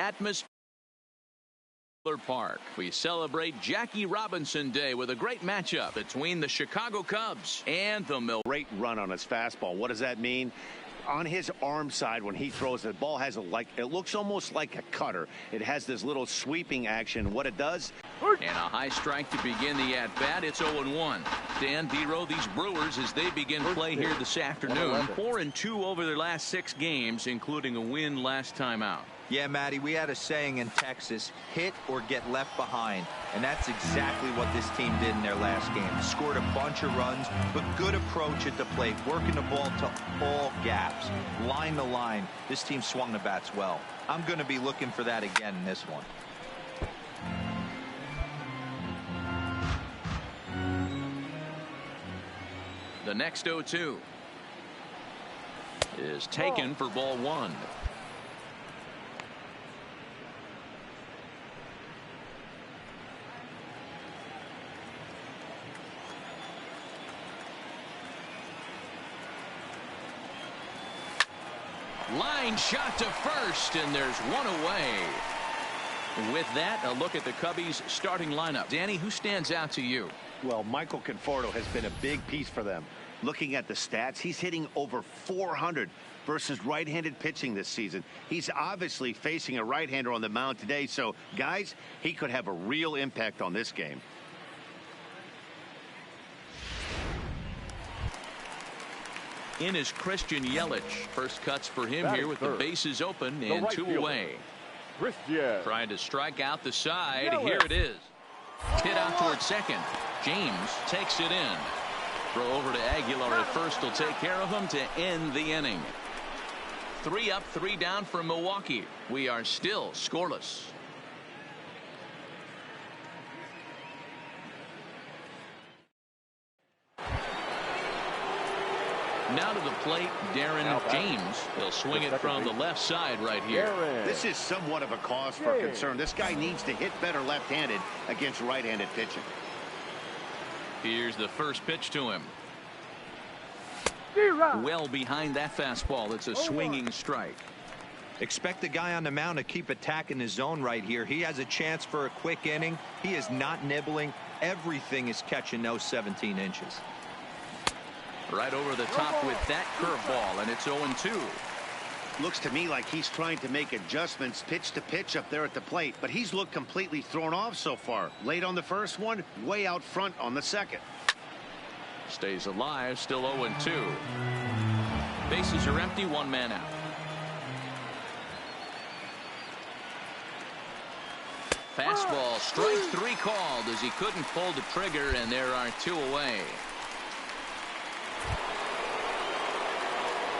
atmosphere. Park. We celebrate Jackie Robinson Day with a great matchup between the Chicago Cubs and the Milwaukee. Great run on his fastball. What does that mean? On his arm side, when he throws the ball, has it looks almost like a cutter. It has this little sweeping action. What it does. And a high strike to begin the at-bat. It's 0-1. Dan Dero, these Brewers, as they begin play here this afternoon, 4-2 over their last 6 games, including a win last time out. Yeah, Matty, we had a saying in Texas, hit or get left behind. And that's exactly what this team did in their last game. Scored a bunch of runs, but good approach at the plate, working the ball to all gaps, line to line. This team swung the bats well. I'm going to be looking for that again in this one. The next 0-2 is taken for ball 1. Line shot to first, and there's one away. With that, a look at the Cubbies' starting lineup. Danny, who stands out to you? Well, Michael Conforto has been a big piece for them. Looking at the stats, he's hitting over 400 versus right-handed pitching this season. He's obviously facing a right-hander on the mound today, so, guys, he could have a real impact on this game. In is Christian Yelich. First cuts for him here with the bases open and 2 away. Trying to strike out the side. Here it is. Hit out towards second. James takes it in. Throw over to Aguilar at first will take care of him to end the inning. 3 up, 3 down for Milwaukee. We are still scoreless. Now to the plate, Darren James. He'll swing it from the left side right here. This is somewhat of a cause for concern. This guy needs to hit better left-handed against right-handed pitching. Here's the first pitch to him. Well behind that fastball. It's a swinging strike. Expect the guy on the mound to keep attacking his zone right here. He has a chance for a quick inning. He is not nibbling. Everything is catching those 17 inches. Right over the top with that curveball, and it's 0-2. Looks to me like he's trying to make adjustments pitch to pitch up there at the plate, but he's looked completely thrown off so far. Late on the first one, way out front on the second. Stays alive, still 0-2. Bases are empty, 1 man out. Fastball, strike 3 called as he couldn't pull the trigger, and there are 2 away.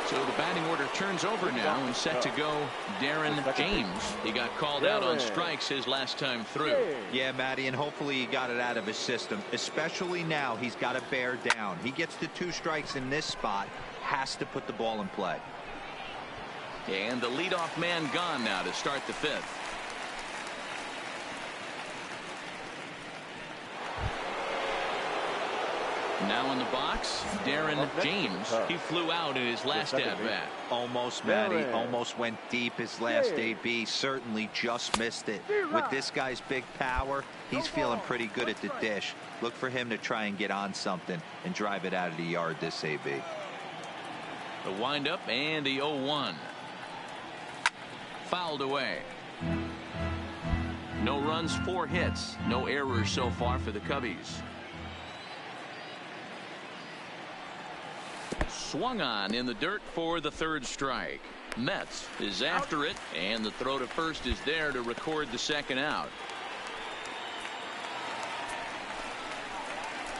So the batting order turns over now and set to go Darren James. He got called out on strikes his last time through. Yeah, Matty, and hopefully he got it out of his system. Especially now, he's got to bear down. He gets the 2 strikes in this spot, has to put the ball in play. And the leadoff man gone now to start the 5th. Now in the box, Darren James. He flew out in his last at-bat. Almost, Matty. Almost went deep his last AB. Certainly just missed it. With this guy's big power, he's feeling pretty good at the dish. Look for him to try and get on something and drive it out of the yard this AB. The windup and the 0-1. Fouled away. No runs, 4 hits. No errors so far for the Cubbies. Swung on in the dirt for the 3rd strike. Metz is after it, and the throw to first is there to record the 2nd out.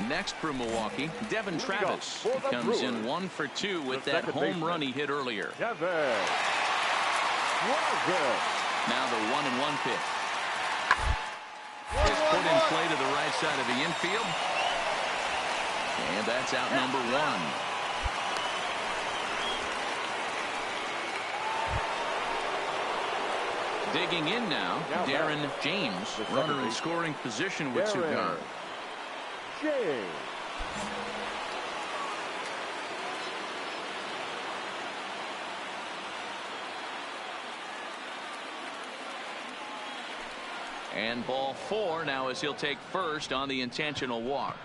Next for Milwaukee, Devin Travis. He comes in 1 for 2 with that home run he hit earlier. Now the 1-1 pitch is put in play to the right side of the infield, and that's out number 1. Digging in now, Darren James, runner in scoring position with 2 guns. And ball 4 now as he'll take first on the intentional walk.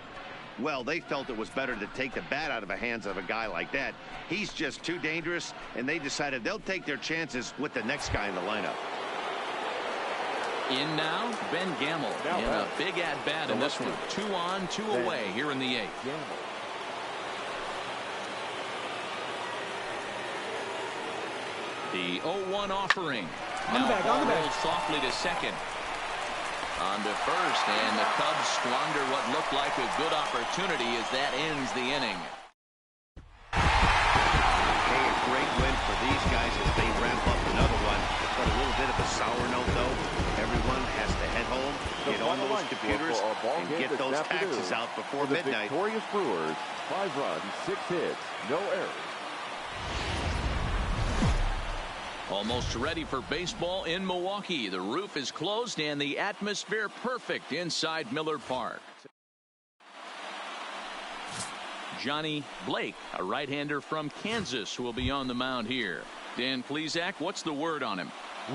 Well, they felt it was better to take the bat out of the hands of a guy like that. He's just too dangerous, and they decided they'll take their chances with the next guy in the lineup. In now, Ben Gamble in a big at-bat in this one. 2 on, 2 away here in the 8th. The 0-1 offering. Now ball rolls softly to second. On to first, and the Cubs squander what looked like a good opportunity as that ends the inning. Hey, a great win for these guys as they ramp up another one. But a little bit of a sour note, though. Everyone has to head home, get on those computers, and get those taxes out before midnight. Victorious Brewers, 5 runs, 6 hits, no errors. Almost ready for baseball in Milwaukee. The roof is closed and the atmosphere perfect inside Miller Park. Johnny Blake, a right-hander from Kansas, who will be on the mound here. Dan Plesac, what's the word on him?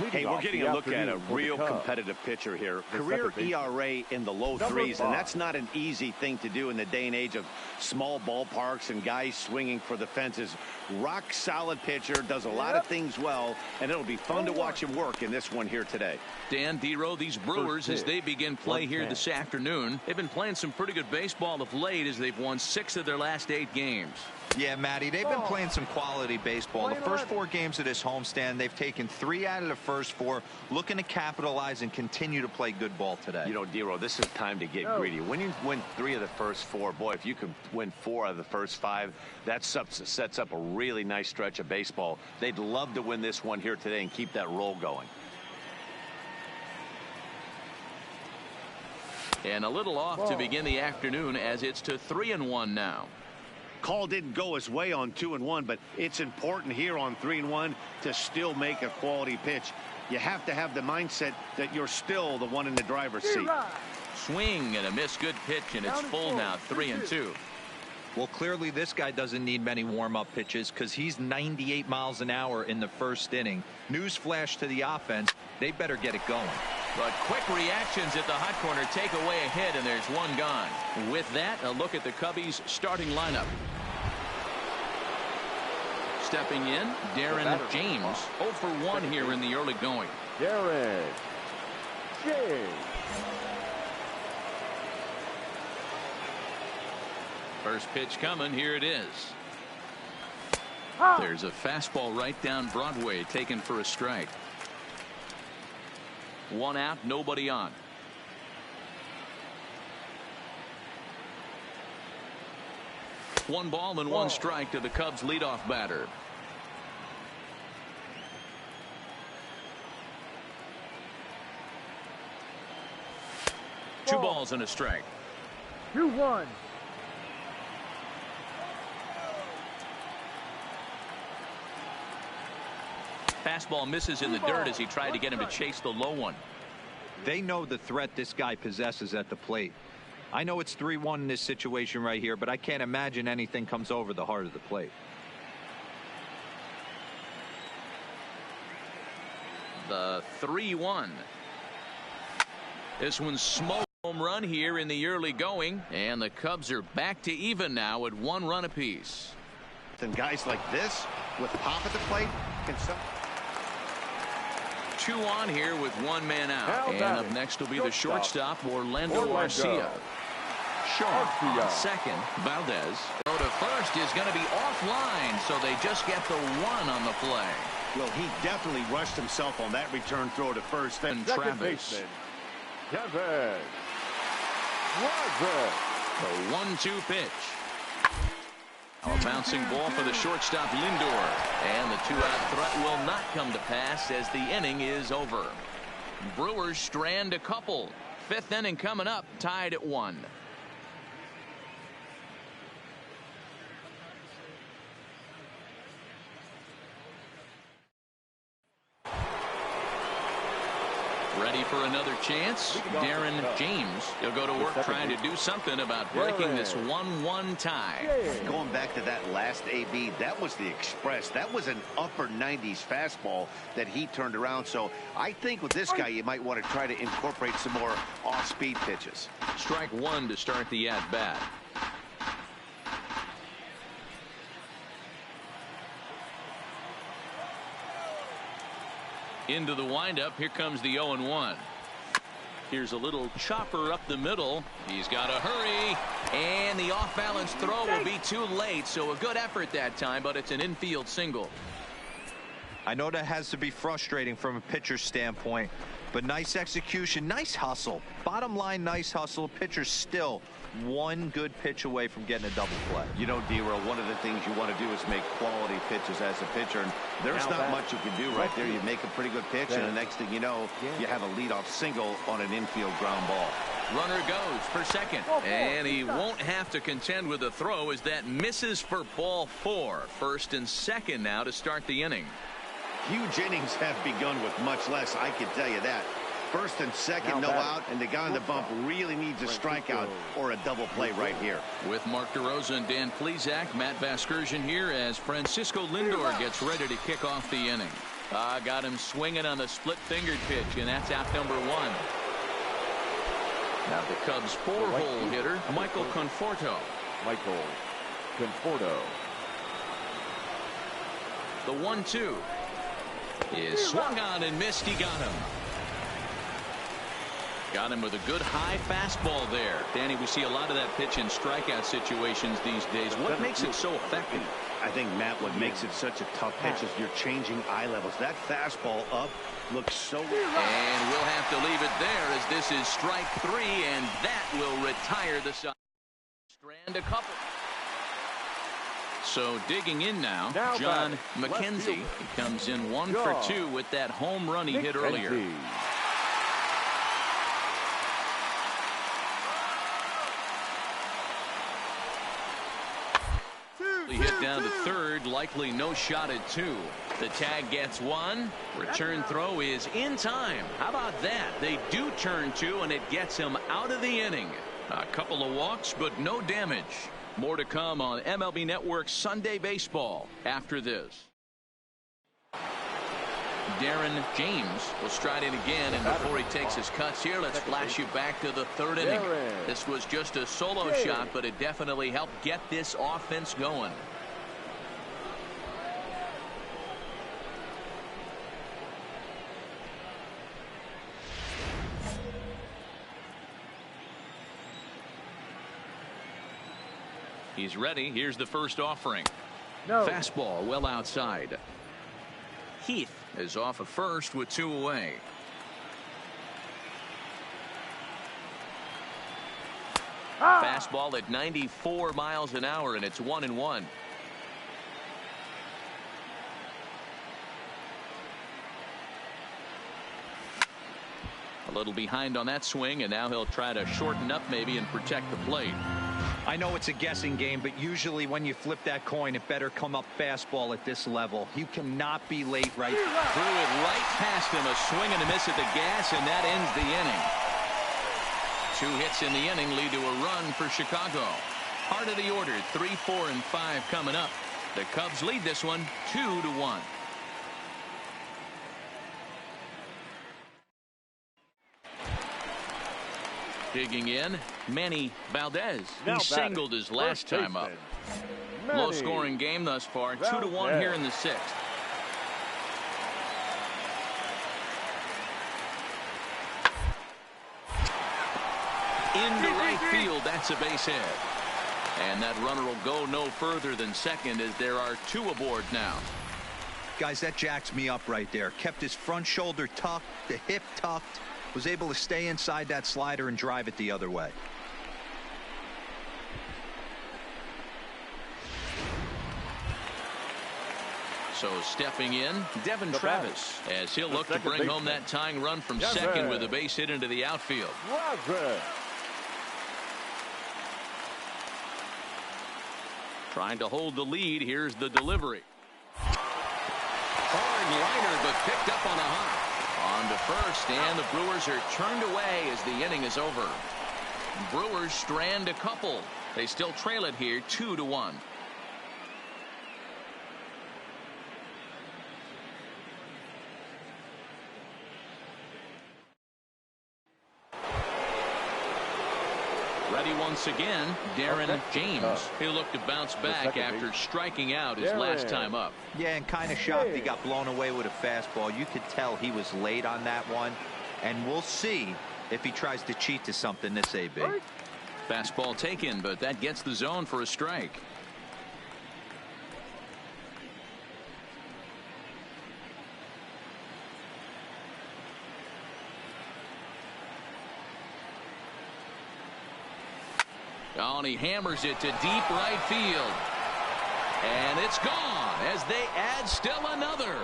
Hey, we're getting a look at a real competitive pitcher here. Career ERA in the low 3s, and that's not an easy thing to do in the day and age of small ballparks and guys swinging for the fences. Rock solid pitcher, does a lot of things well, and it'll be fun to watch him work in this one here today. Dan Dero, these Brewers, as they begin play here this afternoon, they've been playing some pretty good baseball of late as they've won 6 of their last 8 games. Yeah, Matty, they've been playing some quality baseball. The first 4 games of this homestand, they've taken 3 out of the first 4, looking to capitalize and continue to play good ball today. You know, Dero, this is time to get greedy. When you win 3 of the first 4, boy, if you could win 4 out of the first 5, that sets up a really nice stretch of baseball. They'd love to win this one here today and keep that roll going. And a little off to begin the afternoon as it's to 3-1 now. Call didn't go his way on 2-1, but it's important here on 3-1 to still make a quality pitch. You have to have the mindset that you're still the one in the driver's seat. Swing and a miss, good pitch, and it's full now, 3-2. Well, clearly this guy doesn't need many warm-up pitches because he's 98 miles an hour in the first inning. Newsflash to the offense, they better get it going. But quick reactions at the hot corner take away a hit, and there's one gone. With that, a look at the Cubbies' starting lineup. Stepping in, Darren James, 0 for 1 here in the early going. Darren James. First pitch coming, here it is. There's a fastball right down Broadway, taken for a strike. 1 out, nobody on. One ball and 1 strike to the Cubs leadoff batter. Two balls and a strike. 2-1. Fastball misses in the dirt as he tried to get him to chase the low one. They know the threat this guy possesses at the plate. I know it's 3-1 in this situation right here, but I can't imagine anything comes over the heart of the plate. The 3-1. This one's smoked. Home run here in the early going, and the Cubs are back to even now at 1 run apiece. And guys like this with pop at the plate can 2 on here with 1 man out. And up next will be the shortstop, Orlando Arcia. Short on second. Valdez. Throw to first is going to be offline, so they just get the 1 on the play. Well, he definitely rushed himself on that return throw to first. And Travis. Kevin. The 1-2 pitch. A bouncing ball for the shortstop Lindor, and the 2-out threat will not come to pass as the inning is over. Brewers strand a couple. 5th inning coming up, tied at 1. Ready for another chance. Darren James. He'll go to work trying to do something about breaking this 1-1 tie. Going back to that last AB, that was the express. That was an upper 90s fastball that he turned around. So I think with this guy, you might want to try to incorporate some more off-speed pitches. Strike one to start the at-bat. Into the windup. Here comes the 0-1. Here's a little chopper up the middle. He's got to hurry. And the off-balance throw will be too late. So a good effort that time, but it's an infield single. I know that has to be frustrating from a pitcher's standpoint, but nice execution, nice hustle. Bottom line, nice hustle. Pitcher's still one good pitch away from getting a double play. You know, D-Roll, one of the things you want to do is make quality pitches as a pitcher, and there's not much you can do right there. You make a pretty good pitch, and the next thing you know, you have a leadoff single on an infield ground ball. Runner goes for second, and he won't have to contend with a throw as that misses for ball 4. First and second now to start the inning. Huge innings have begun with much less, I can tell you that. First and second, no out, and the guy on the bump really needs a strikeout or a double play right here. With Mark DeRosa and Dan Plesac, Matt Vasgersian here as Francisco Lindor gets ready to kick off the inning. Got him swinging on the split-fingered pitch, and that's out number 1. Now the Cubs' 4-hole hitter, Michael Conforto. The 1-2 is swung on and missed. He got him. Got him with a good high fastball there. Danny, we see a lot of that pitch in strikeout situations these days. What makes it so effective? I think, Matt, what makes it such a tough pitch is you're changing eye levels. That fastball up looks so... And we'll have to leave it there as this is strike 3, and that will retire the side. Strand a couple. So digging in now John McKenzie. He comes in 1 for 2 with that home run he hit earlier. He hit down to third, likely no shot at 2. The tag gets 1. Return throw is in time. How about that? They do turn 2, and it gets him out of the inning. A couple of walks, but no damage. More to come on MLB Network Sunday Baseball after this. Darren James will stride in again, and before he takes his cuts here, let's flash you back to the 3rd inning. This was just a solo shot, but it definitely helped get this offense going. He's ready. Here's the first offering. Fastball well outside. Heath is off of first with 2 away. Fastball at 94 miles an hour, and it's 1-1. A little behind on that swing, and now he'll try to shorten up maybe and protect the plate. I know it's a guessing game, but usually when you flip that coin, it better come up fastball at this level. You cannot be late right. Threw it right past him, a swing and a miss at the gas, and that ends the inning. 2 hits in the inning lead to a run for Chicago. Heart of the order, 3, 4, and 5 coming up. The Cubs lead this one 2-1. Digging in, Manny Valdez. He singled his last time up. Low scoring game thus far, 2-1 here in the 6th. Into right field, that's a base hit. And that runner will go no further than second as there are 2 aboard now. Guys, that jacks me up right there. Kept his front shoulder tucked, the hip tucked. Was able to stay inside that slider and drive it the other way. So stepping in, Devin Travis, as he'll look to bring home that tying run from second with a base hit into the outfield. Trying to hold the lead. Here's the delivery. Hard liner, but picked up on a hop. On to first, and the Brewers are turned away as the inning is over. Brewers strand a couple. They still trail it here 2-1. Ready once again, Darren James. He looked to bounce back after striking out his last time up. Yeah, and kind of shocked he got blown away with a fastball. You could tell he was late on that one, and we'll see if he tries to cheat to something this AB. Fastball taken, but that gets the zone for a strike. Oh, and he hammers it to deep right field. And it's gone as they add still another.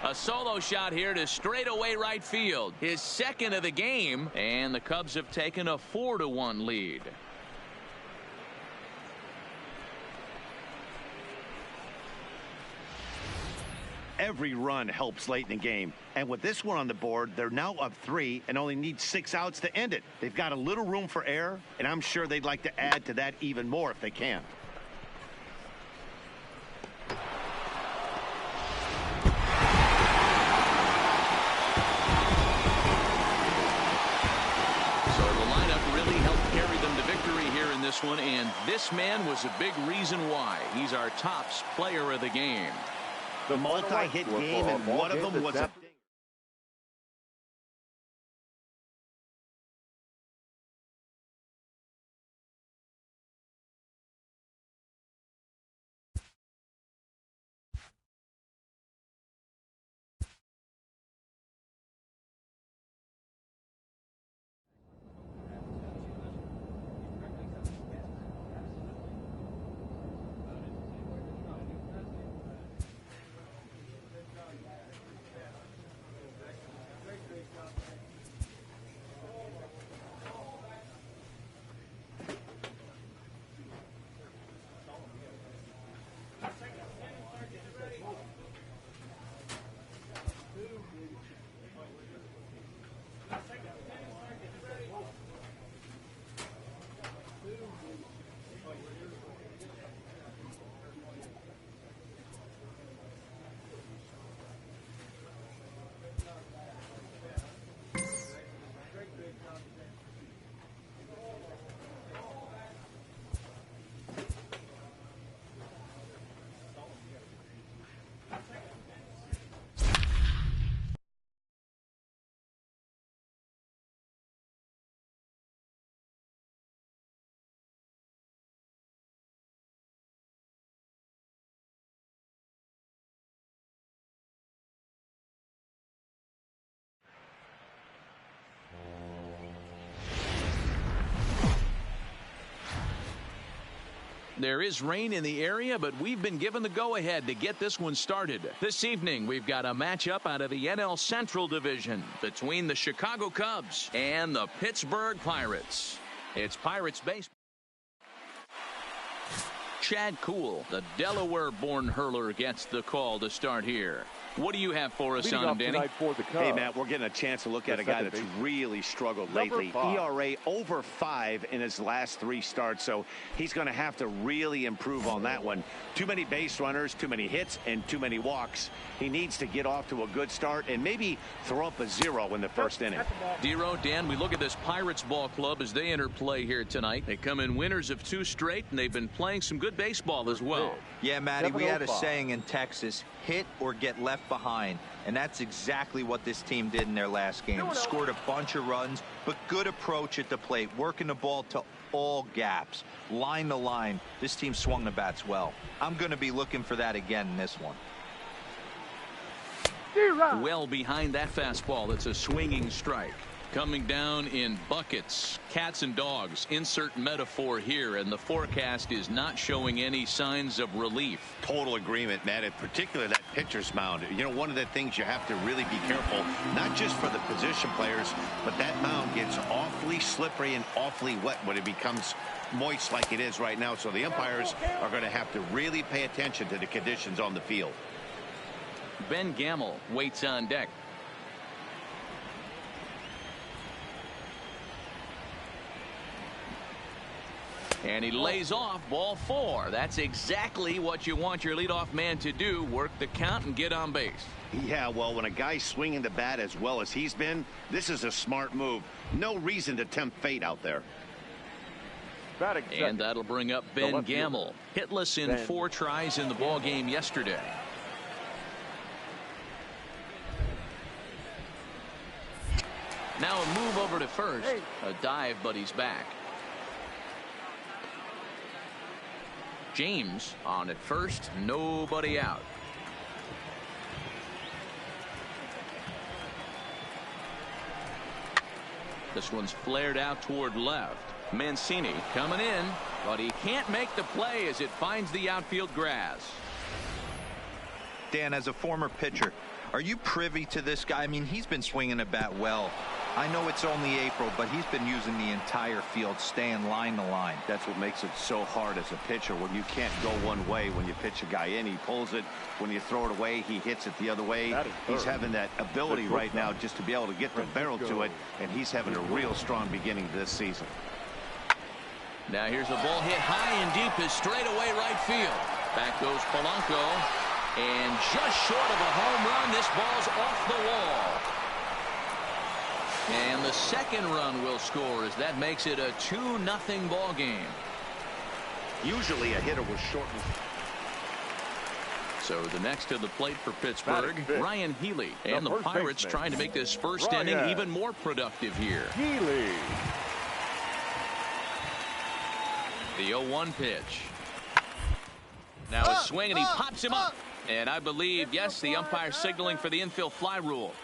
A solo shot here to straightaway right field. His second of the game, and the Cubs have taken a 4-1 lead. Every run helps late in the game. And with this one on the board, they're now up 3 and only need 6 outs to end it. They've got a little room for error, and I'm sure they'd like to add to that even more if they can. So the lineup really helped carry them to victory here in this one, and this man was a big reason why. He's our tops player of the game. The multi-hit game, and one of them was a... There is rain in the area, but we've been given the go-ahead to get this one started. This evening, we've got a matchup out of the NL Central Division between the Chicago Cubs and the Pittsburgh Pirates. It's Pirates baseball. Chad Kuhl, the Delaware-born hurler, gets the call to start here. What do you have for us on him, Danny? Hey, Matt, we're getting a chance to look at a guy that's really struggled lately. ERA over 5 in his last 3 starts, so he's going to have to really improve on that one. Too many base runners, too many hits, and too many walks. He needs to get off to a good start and maybe throw up a 0 in the first inning. Dero, Dan, we look at this Pirates ball club as they enter play here tonight. They come in winners of 2 straight, and they've been playing some good baseball as well. Yeah, Matty, we had a saying in Texas, hit or get left behind, and that's exactly what this team did in their last game. Scored a bunch of runs, but good approach at the plate, working the ball to all gaps, line to line. This team swung the bats well. I'm going to be looking for that again in this one. Well behind that fastball, it's a swinging strike. Coming down in buckets, cats and dogs, insert metaphor here, and the forecast is not showing any signs of relief. Total agreement, Matt, in particular that pitcher's mound. You know, one of the things you have to really be careful, not just for the position players, but that mound gets awfully pretty slippery and awfully wet when it becomes moist like it is right now. So the umpires are going to have to really pay attention to the conditions on the field. Ben Gamble waits on deck. And he lays off ball 4. That's exactly what you want your leadoff man to do. Work the count and get on base. Yeah, well, when a guy's swinging the bat as well as he's been, this is a smart move. No reason to tempt fate out there. And that'll bring up Ben Gamble. Hitless in 4 tries in the ball game yesterday. Now a move over to first. A dive, but he's back. James on at first, nobody out. This one's flared out toward left. Mancini coming in, but he can't make the play as it finds the outfield grass. Dan, as a former pitcher, are you privy to this guy? I mean, he's been swinging the bat well. I know it's only April, but he's been using the entire field, staying line to line. That's what makes it so hard as a pitcher, when you can't go one way. When you pitch a guy in, he pulls it. When you throw it away, he hits it the other way. He's having that ability right now just to be able to get the barrel to it, and he's having a real strong beginning this season. Now here's a ball hit high and deep is straightaway right field. Back goes Polanco, and just short of a home run, this ball's off the wall. And the second run will score as that makes it a 2-0 ball game. Usually a hitter was shortened. So the next to the plate for Pittsburgh, Ryan Healy. And the Pirates trying to make this first inning even more productive here. Healy. The 0-1 pitch. Now a swing and he pops him up. And I believe, yes, the umpire signaling for the infield fly rule.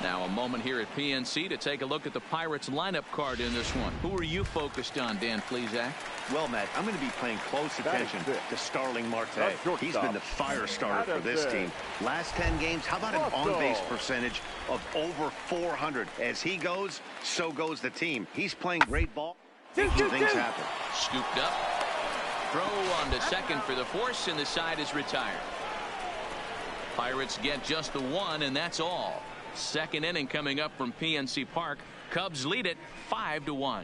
Now a moment here at PNC to take a look at the Pirates lineup card in this one. Who are you focused on, Dan Plesac? Well, Matt, I'm going to be paying close attention to Starling Marte. He's been the fire starter for this team. Last 10 games, how about an on-base percentage of over 400? As he goes, so goes the team. He's playing great ball. Making things happen. Scooped up. Throw on to second for the force, and the side is retired. Pirates get just the 1, and that's all. Second inning coming up from PNC Park. Cubs lead it 5-1.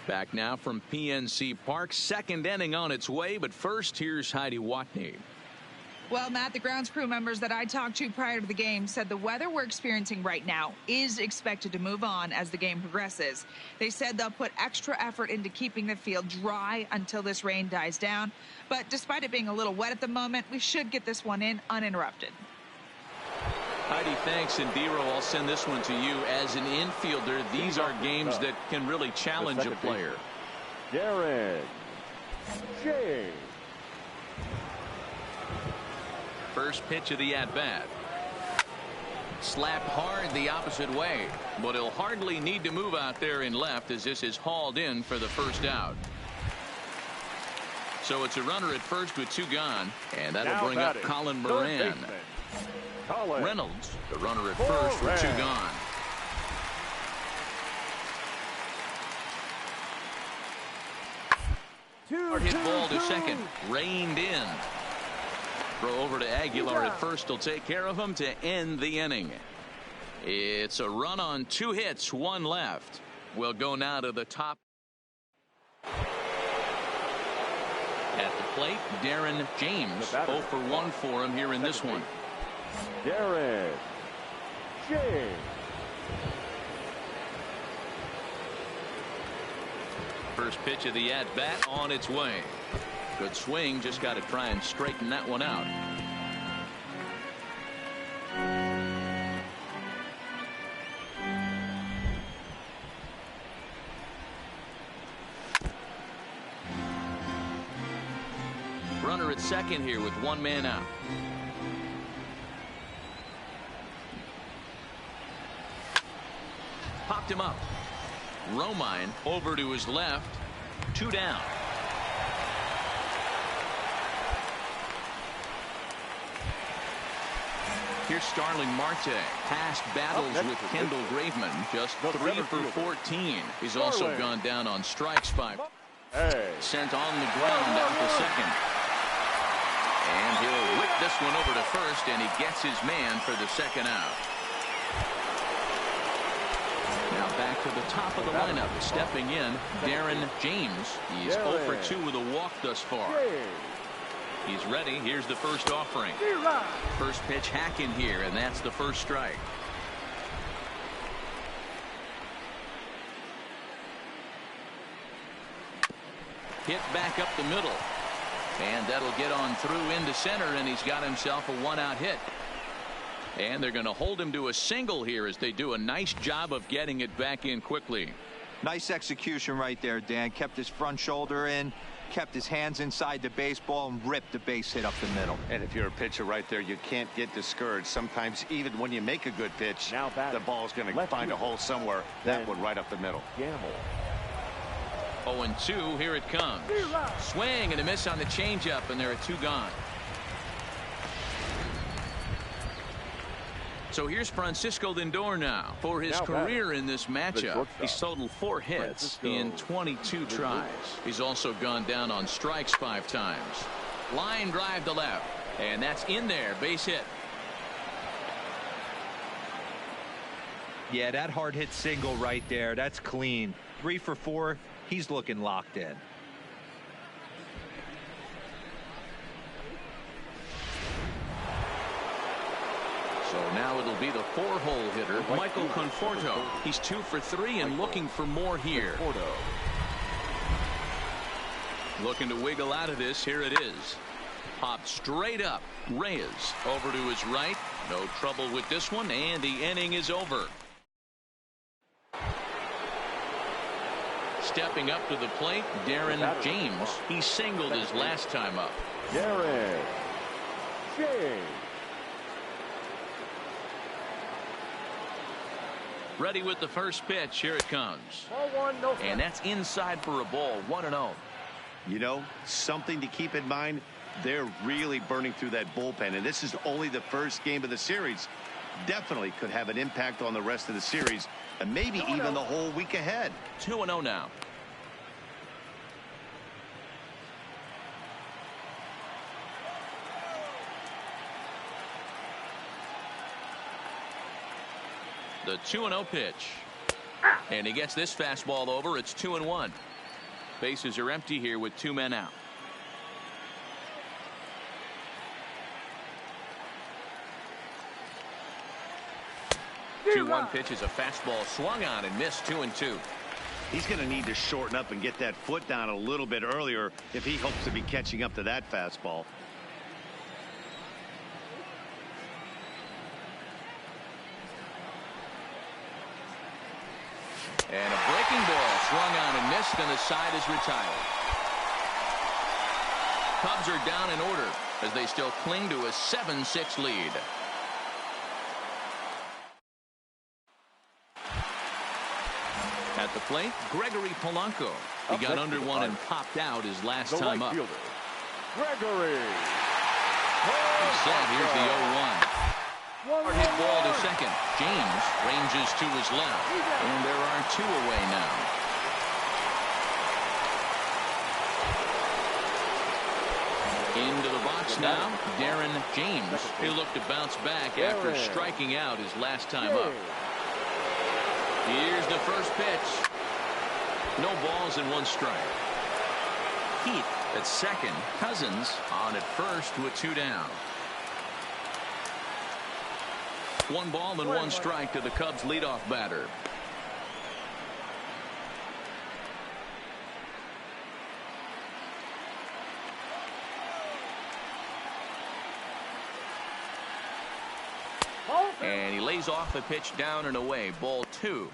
Back now from PNC Park. Second inning on its way, but first here's Heidi Watney. Well, Matt, the grounds crew members that I talked to prior to the game said the weather we're experiencing right now is expected to move on as the game progresses. They said they'll put extra effort into keeping the field dry until this rain dies down. But despite it being a little wet at the moment, we should get this one in uninterrupted. Heidi, thanks. And Dero, I'll send this one to you. As an infielder, these are games that can really challenge a player. Darren James. First pitch of the at-bat. Slapped hard the opposite way, but he'll hardly need to move out there in left as this is hauled in for the first out. So it's a runner at first with 2 gone, and that'll bring up Colin Moran. Reynolds, the runner at first with 2 gone. Hard hit ball to second, reined in. Throw over to Aguilar at first. He'll take care of him to end the inning. It's a run on 2 hits, 1 left. We'll go now to the top. At the plate, Darren James. 0 for 1 for him here in this one. Darren James. First pitch of the at-bat on its way. Good swing, just got to try and straighten that one out. Runner at second here with 1 man out. Popped him up. Romine over to his left. 2 down. Here's Starling Marte. Past battles with Kendall Graveman. Just 3 for 14. He's also gone down on strikes 5. Sent on the ground out to second. And he'll whip this one over to first, and he gets his man for the second out. Now back to the top of the lineup. Stepping in, Darren James. He's 0 for 2 with a walk thus far. He's ready. Here's the first offering. First pitch hack in here, and that's the first strike. Hit back up the middle. And that'll get on through into center, and he's got himself a one-out hit. And they're going to hold him to a single here as they do a nice job of getting it back in quickly. Nice execution right there, Dan. Kept his front shoulder in, kept his hands inside the baseball, and ripped the base hit up the middle. And if you're a pitcher right there, you can't get discouraged. Sometimes even when you make a good pitch, the ball's going to find a hole somewhere. That one right up the middle. 0-2, here it comes. Swing and a miss on the changeup, and there are 2 gone. So here's Francisco Lindor now. For his career in this matchup, he's totaled 4 hits in 22 tries. He's also gone down on strikes 5 times. Line drive to left, and that's in there, base hit. Yeah, that hard hit single right there, that's clean. 3 for 4. He's looking locked in. So now it'll be the 4-hole hitter, Michael Conforto. He's 2 for 3 and looking for more here. Looking to wiggle out of this. Here it is. Popped straight up. Reyes over to his right. No trouble with this one, and the inning is over. Stepping up to the plate, Darren James. He singled his last time up. Darren James. Ready with the first pitch. Here it comes. And that's inside for a ball. 1-0. You know, something to keep in mind. They're really burning through that bullpen, and this is only the first game of the series. Definitely could have an impact on the rest of the series, and maybe even the whole week ahead. 2-0 now. The 2-0 pitch. And he gets this fastball over. It's 2-1. Bases are empty here with 2 men out. The 2-1 pitch is a fastball swung on and missed. 2-2. He's going to need to shorten up and get that foot down a little bit earlier if he hopes to be catching up to that fastball. And a breaking ball swung on and missed, and the side is retired. Cubs are down in order as they still cling to a 7-6 lead. At the plate, Gregory Polanco. He got under one and popped out his last time up. Gregory. Instead, here's the 0-1. Hard hit ball to second. James ranges to his left, and there are 2 away now. Into the box now, Darren James. He'll look to bounce back after striking out his last time up. Here's the first pitch. No balls and 1 strike. Heath at second. Cousins on at first with 2 down. 1 ball and 1 strike to the Cubs leadoff batter. And he lays off the pitch down and away. Ball 2.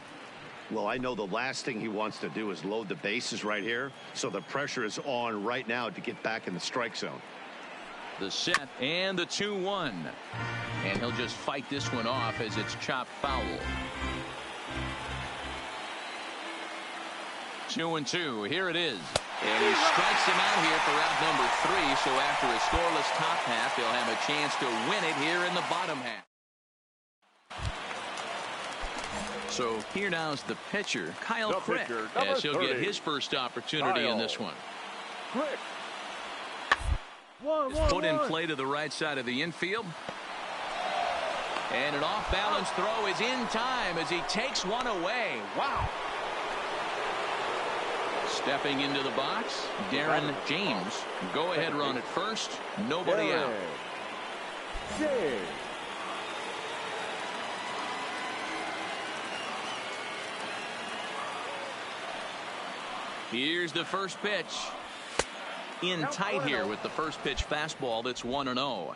Well, I know the last thing he wants to do is load the bases right here, so the pressure is on right now to get back in the strike zone. The set and the 2-1. And he'll just fight this one off as it's chopped foul. 2-2. Here it is. And he strikes him out here for out number 3. So after a scoreless top half, they'll have a chance to win it here in the bottom half. So here now is the pitcher, Kyle Crick, as he'll get his first opportunity in this one. Crick. Put in play to the right side of the infield. And an off-balance throw is in time as he takes one away. Wow. Stepping into the box, Darren James. Go-ahead run at first. Nobody out. Here's the first pitch. In tight here with the first pitch fastball that's 1-0.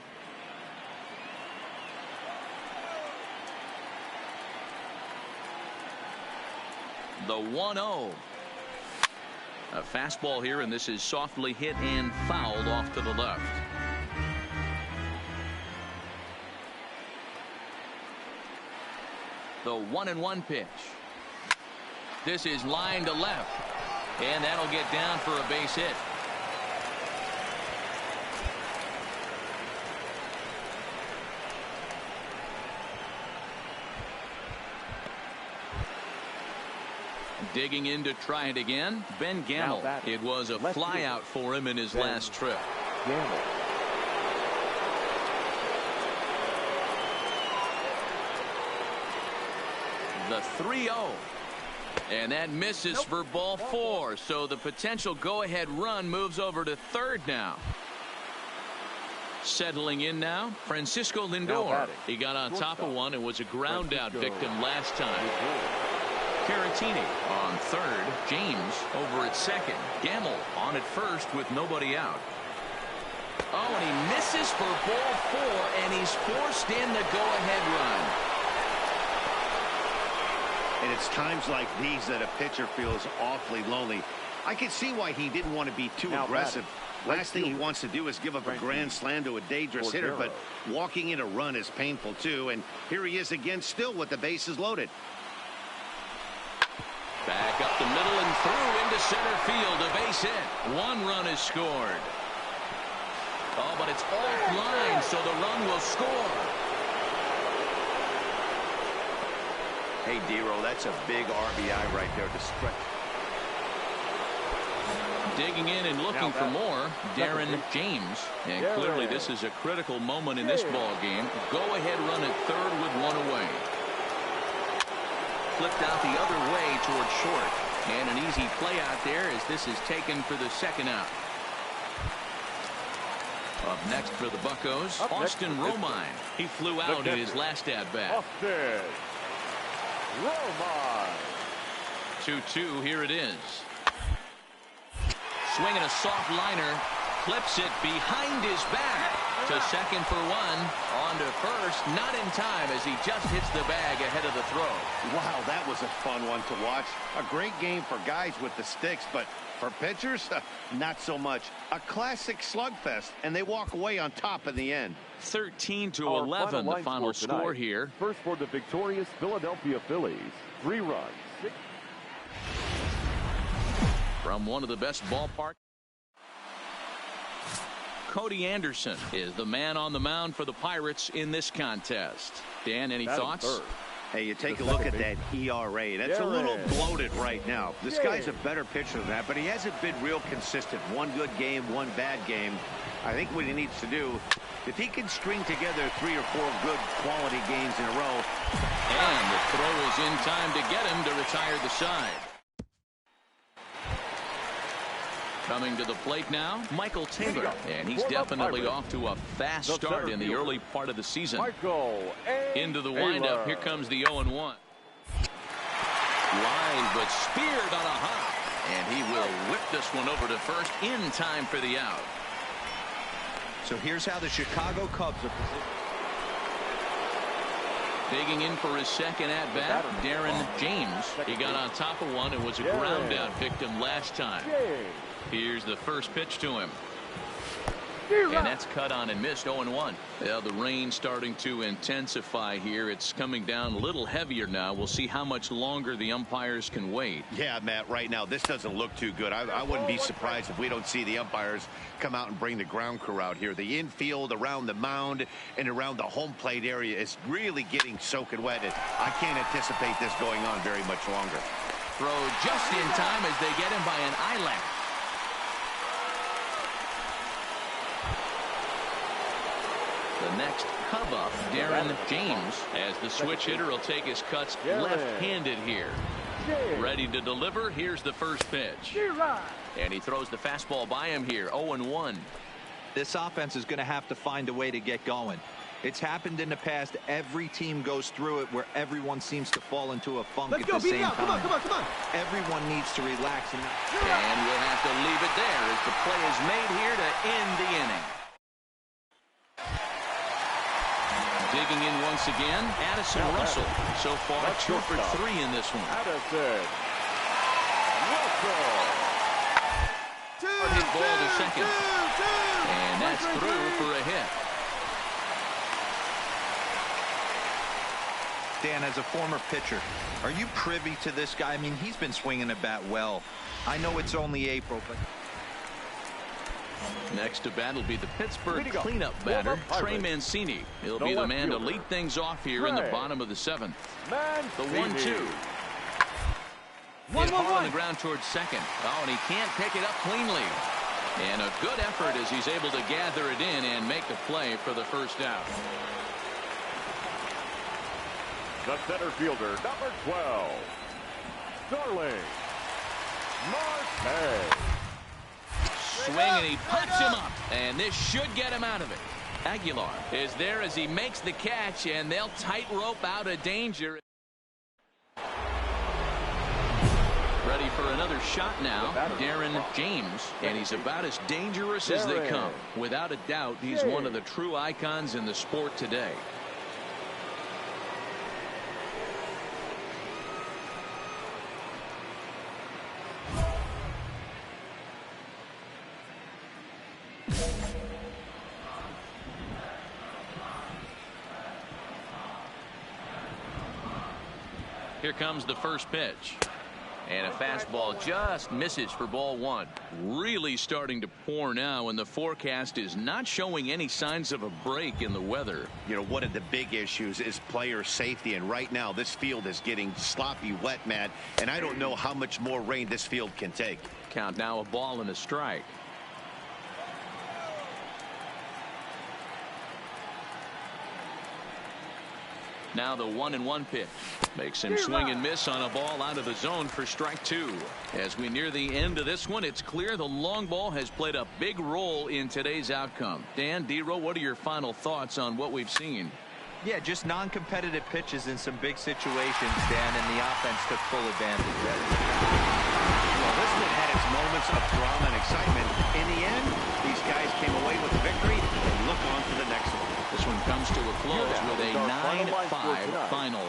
The 1-0. A fastball here, and this is softly hit and fouled off to the left. The 1-1 pitch. This is line to left, and that'll get down for a base hit. Digging in to try it again, Ben Gamble. It was a fly out for him in his last trip. The 3-0. And that misses for ball 4. So the potential go-ahead run moves over to third now. Settling in now, Francisco Lindor. He got on top of one and was a ground out victim last time. Caratini on third. James over at second. Gamble on at first with nobody out. Oh, and he misses for ball 4, and he's forced in the go-ahead run. And it's times like these that a pitcher feels awfully lonely. I can see why he didn't want to be too aggressive. Last thing he wants to do is give up a grand slam to a dangerous hitter, but walking in a run is painful too. And here he is again, still with the bases loaded. Back up the middle and through into center field. A base hit. 1 run is scored. Oh, but it's offline, so the run will score. Hey, Dero, that's a big RBI right there to stretch. Digging in and looking for more, Darren James. And clearly this is a critical moment in this ball game. Go-ahead run at third with 1 away. Flipped out the other way towards short. And an easy play out there as this is taken for the second out. Up next for the Buccos, Austin Romine. He flew out in his last at-bat. Austin Romine. 2-2, here it is. Swinging a soft liner, clips it behind his back to second for 1. On to first, not in time as he just hits the bag ahead of the throw. Wow, that was a fun one to watch. A great game for guys with the sticks, but for pitchers, not so much. A classic slugfest, and they walk away on top in the end. 13-11, the final score here. First for the victorious Philadelphia Phillies, 3 runs. From one of the best ballparks, Cody Anderson is the man on the mound for the Pirates in this contest. Dan, any thoughts? Hey, you take a look at that ERA. That's a little bloated right now. This guy's a better pitcher than that, but he hasn't been real consistent. 1 good game, 1 bad game. I think what he needs to do, if he can string together 3 or 4 good quality games in a row. And the throw is in time to get him to retire the side. Coming to the plate now, Michael Taylor, and he's definitely off to a fast start in the early part of the season. Into the windup, here comes the 0-1. Line, but speared on a hop, and he will whip this one over to first in time for the out. So here's how the Chicago Cubs are positioned. Digging in for his second at-bat, Darren James. He got on top of one and was a ground-out victim last time. Here's the first pitch to him. And that's cut on and missed. 0-1. Well, the rain starting to intensify here. It's coming down a little heavier now. We'll see how much longer the umpires can wait. Yeah, Matt, right now this doesn't look too good. I wouldn't be surprised if we don't see the umpires come out and bring the ground crew out here. The infield, around the mound, and around the home plate area is really getting soaking wet. I can't anticipate this going on very much longer. Throw just in time as they get him by an eyelash. The next Cub up, Darren James, as the switch hitter will take his cuts left-handed here. Ready to deliver. Here's the first pitch. And he throws the fastball by him here. 0-1. This offense is going to have to find a way to get going. It's happened in the past. Every team goes through it where everyone seems to fall into a funk at the same time. Come on. Everyone needs to relax. And we'll have to leave it there as the play is made here to end the inning. Digging in once again, Addison Russell. So far, 2 for 3 in this one. Addison Russell. Hit ball to second. And that's through for a hit. Dan, as a former pitcher, are you privy to this guy? I mean, he's been swinging the bat well. I know it's only April, but... Next to bat will be the Pittsburgh cleanup batter, Trey Mancini. He'll be the man to lead things off here in the bottom of the 7th. The 1-2. Hit hard on the ground towards second. Oh, and he can't pick it up cleanly. And a good effort as he's able to gather it in and make the play for the first out. The center fielder, number 12, Starling Marte. Swing, and he pops him up, and this should get him out of it. Aguilar is there as he makes the catch, and they'll tightrope out of danger. Ready for another shot now, Darren James, and he's about as dangerous as they come. Without a doubt, he's one of the true icons in the sport today. Here comes the first pitch. And a fastball just misses for ball 1. Really starting to pour now, and the forecast is not showing any signs of a break in the weather. You know, one of the big issues is player safety, and right now this field is getting sloppy wet, Matt, and I don't know how much more rain this field can take. Count now, a ball and a strike. Now the 1-1 pitch makes him swing and miss on a ball out of the zone for strike 2. As we near the end of this one, it's clear the long ball has played a big role in today's outcome. Dan, D-Row, what are your final thoughts on what we've seen? Yeah, just non-competitive pitches in some big situations, Dan, and the offense took full advantage of it. Well, this one had its moments of drama and excitement. In the end, these guys came away with the victory and look on to the next one. This one comes to a close with a 9-5 final.